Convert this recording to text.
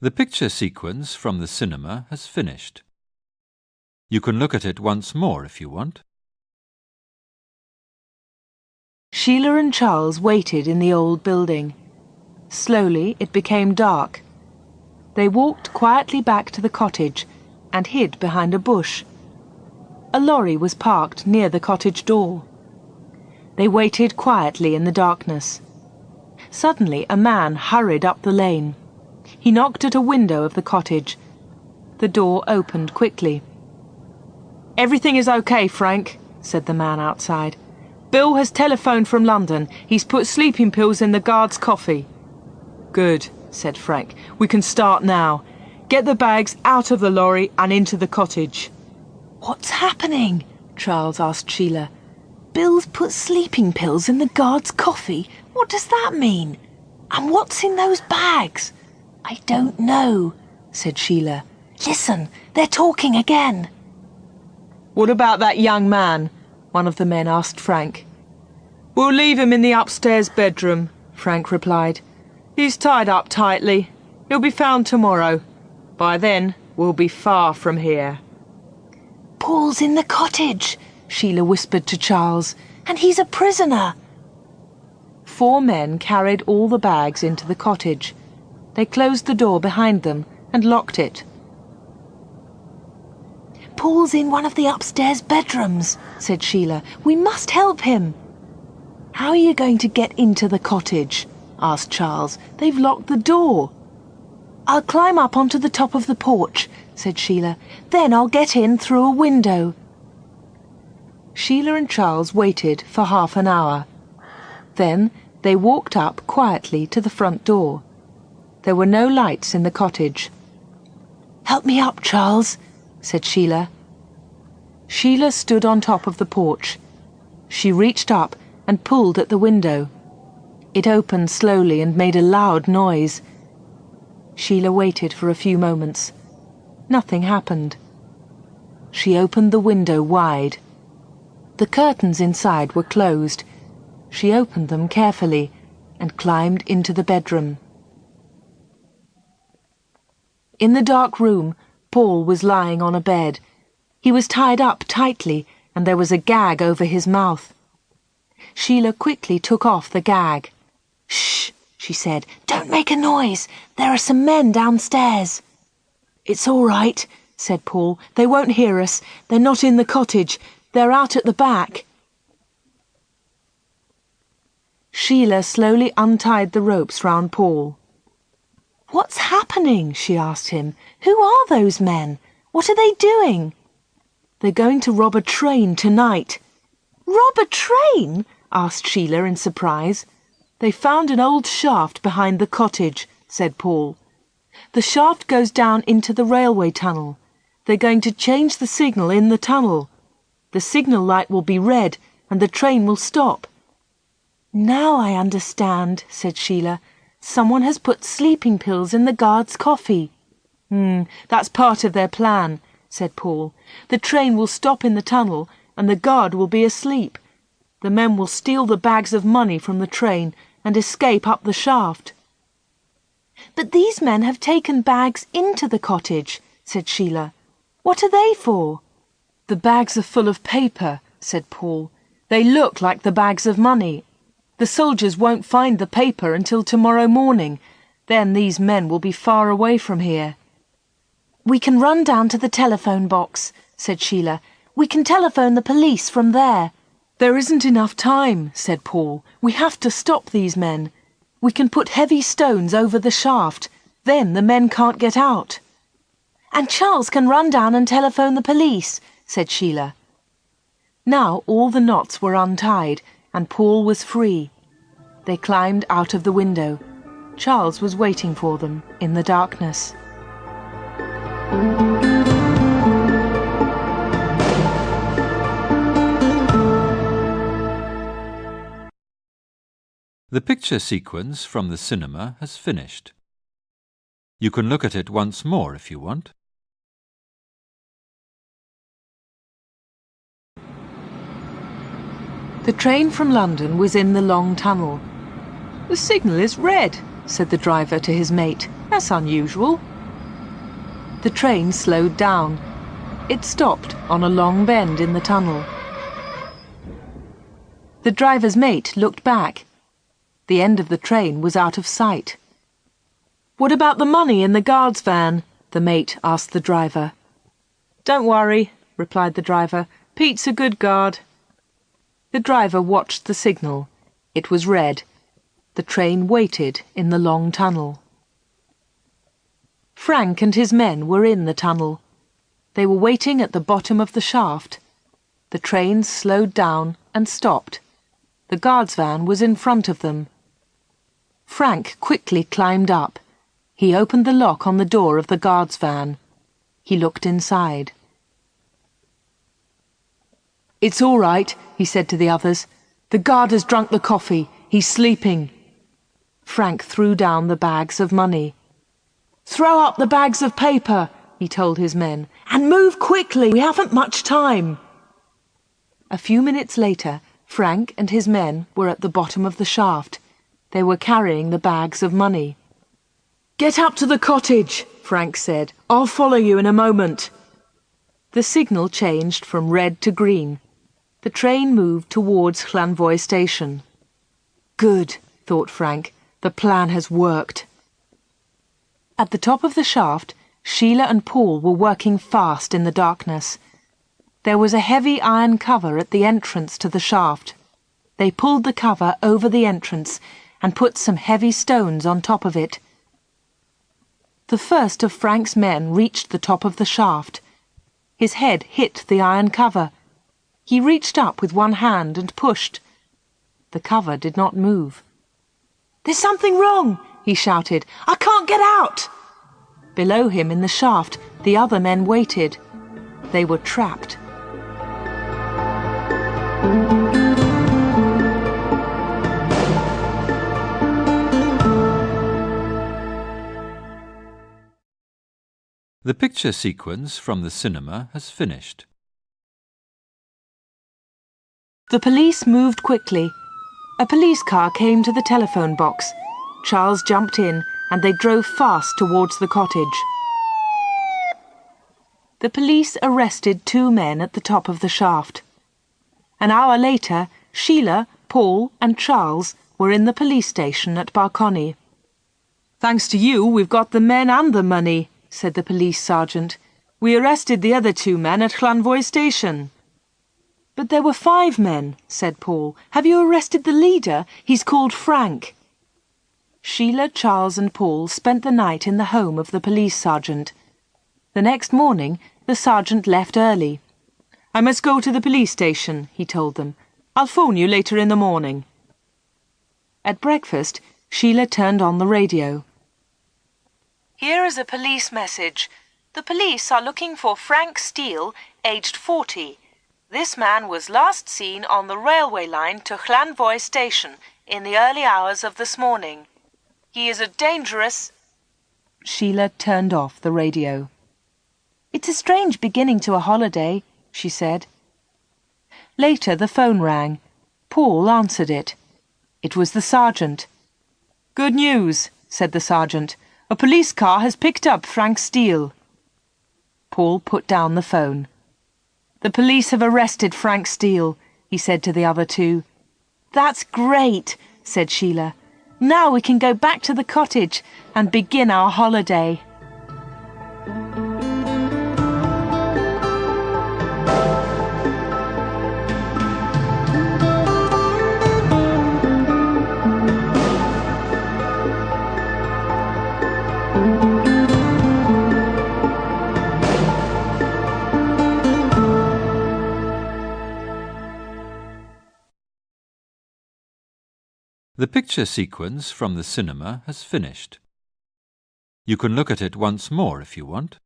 The picture sequence from the cinema has finished. You can look at it once more if you want. Sheila and Charles waited in the old building. Slowly it became dark. They walked quietly back to the cottage and hid behind a bush. A lorry was parked near the cottage door. They waited quietly in the darkness. Suddenly a man hurried up the lane. He knocked at a window of the cottage. The door opened quickly. "Everything is okay, Frank," said the man outside. "Bill has telephoned from London. He's put sleeping pills in the guard's coffee." "Good," said Frank. "We can start now. Get the bags out of the lorry and into the cottage." "What's happening?" Charles asked Sheila. "Bill's put sleeping pills in the guard's coffee. What does that mean? And what's in those bags?" "I don't know," said Sheila. "Listen, they're talking again." "What about that young man?" one of the men asked Frank. "We'll leave him in the upstairs bedroom," Frank replied. "He's tied up tightly. He'll be found tomorrow. By then, we'll be far from here." "Paul's in the cottage," Sheila whispered to Charles, "and he's a prisoner." 4 men carried all the bags into the cottage. They closed the door behind them and locked it. "Paul's in one of the upstairs bedrooms," said Sheila. "We must help him." "How are you going to get into the cottage?" asked Charles. "They've locked the door." "I'll climb up onto the top of the porch," said Sheila. "Then I'll get in through a window." Sheila and Charles waited for half an hour. Then they walked up quietly to the front door. There were no lights in the cottage. "Help me up, Charles," said Sheila. Sheila stood on top of the porch. She reached up and pulled at the window. It opened slowly and made a loud noise. Sheila waited for a few moments. Nothing happened. She opened the window wide. The curtains inside were closed. She opened them carefully and climbed into the bedroom. In the dark room, Paul was lying on a bed. He was tied up tightly, and there was a gag over his mouth. Sheila quickly took off the gag. "Shh," she said. "Don't make a noise. There are some men downstairs." "It's all right," said Paul. "They won't hear us. They're not in the cottage. They're out at the back." Sheila slowly untied the ropes round Paul. "What's happening?" she asked him. "Who are those men? What are they doing?" "They're going to rob a train tonight." "Rob a train?" asked Sheila in surprise. "They found an old shaft behind the cottage," said Paul. "The shaft goes down into the railway tunnel. They're going to change the signal in the tunnel. The signal light will be red and the train will stop." "Now I understand," said Sheila. "Someone has put sleeping pills in the guard's coffee." That's part of their plan," said Paul. "The train will stop in the tunnel and the guard will be asleep. The men will steal the bags of money from the train and escape up the shaft." "But these men have taken bags into the cottage," said Sheila. "What are they for?" "The bags are full of paper," said Paul. "They look like the bags of money. The soldiers won't find the paper until tomorrow morning. Then these men will be far away from here." "We can run down to the telephone box," said Sheila. "We can telephone the police from there." "There isn't enough time," said Paul. "We have to stop these men. We can put heavy stones over the shaft. Then the men can't get out." "And Charles can run down and telephone the police," said Sheila. Now all the knots were untied and Paul was free. They climbed out of the window. Charles was waiting for them in the darkness. The picture sequence from the cinema has finished. You can look at it once more if you want. The train from London was in the long tunnel. "The signal is red," said the driver to his mate. "That's unusual. The train slowed down. It stopped on a long bend in the tunnel. The driver's mate looked back. The end of the train was out of sight. "What about the money in the guard's van?" the mate asked the driver. "Don't worry," replied the driver. "Pete's a good guard." The driver watched the signal. It was red. The train waited in the long tunnel. Frank and his men were in the tunnel. They were waiting at the bottom of the shaft. The train slowed down and stopped. The guard's van was in front of them. Frank quickly climbed up. He opened the lock on the door of the guard's van. He looked inside. "It's all right," he said to the others. "The guard has drunk the coffee. He's sleeping." Frank threw down the bags of money. "Throw up the bags of paper," he told his men, "and move quickly. We haven't much time." A few minutes later, Frank and his men were at the bottom of the shaft. They were carrying the bags of money. "Get up to the cottage," Frank said. "I'll follow you in a moment." The signal changed from red to green. The train moved towards Llanvoy station. "Good," thought Frank. "The plan has worked." At the top of the shaft, Sheila and Paul were working fast in the darkness. There was a heavy iron cover at the entrance to the shaft. They pulled the cover over the entrance and put some heavy stones on top of it. The first of Frank's men reached the top of the shaft. His head hit the iron cover. He reached up with one hand and pushed. The cover did not move. "There's something wrong!" he shouted. "I can't get out!" Below him in the shaft, the other men waited. They were trapped. The picture sequence from the cinema has finished. The police moved quickly. A police car came to the telephone box. Charles jumped in and they drove fast towards the cottage. The police arrested 2 men at the top of the shaft. An hour later, Sheila, Paul and Charles were in the police station at Barcony. "Thanks to you, we've got the men and the money," said the police sergeant. "We arrested the other 2 men at Llanvoy station." "But there were 5 men," said Paul. "Have you arrested the leader? He's called Frank." Sheila, Charles and Paul spent the night in the home of the police sergeant. The next morning, the sergeant left early. "I must go to the police station," he told them. "I'll phone you later in the morning." At breakfast, Sheila turned on the radio. "Here is a police message. The police are looking for Frank Steele, aged 40. This man was last seen on the railway line to Llanvoy station in the early hours of this morning. He is a dangerous—" Sheila turned off the radio. "It's a strange beginning to a holiday," she said. Later the phone rang. Paul answered it. It was the sergeant. "Good news," said the sergeant. "A police car has picked up Frank Steele." Paul put down the phone. "The police have arrested Frank Steele," he said to the other 2. "That's great," said Sheila. "Now we can go back to the cottage and begin our holiday." The picture sequence from the cinema has finished. You can look at it once more if you want.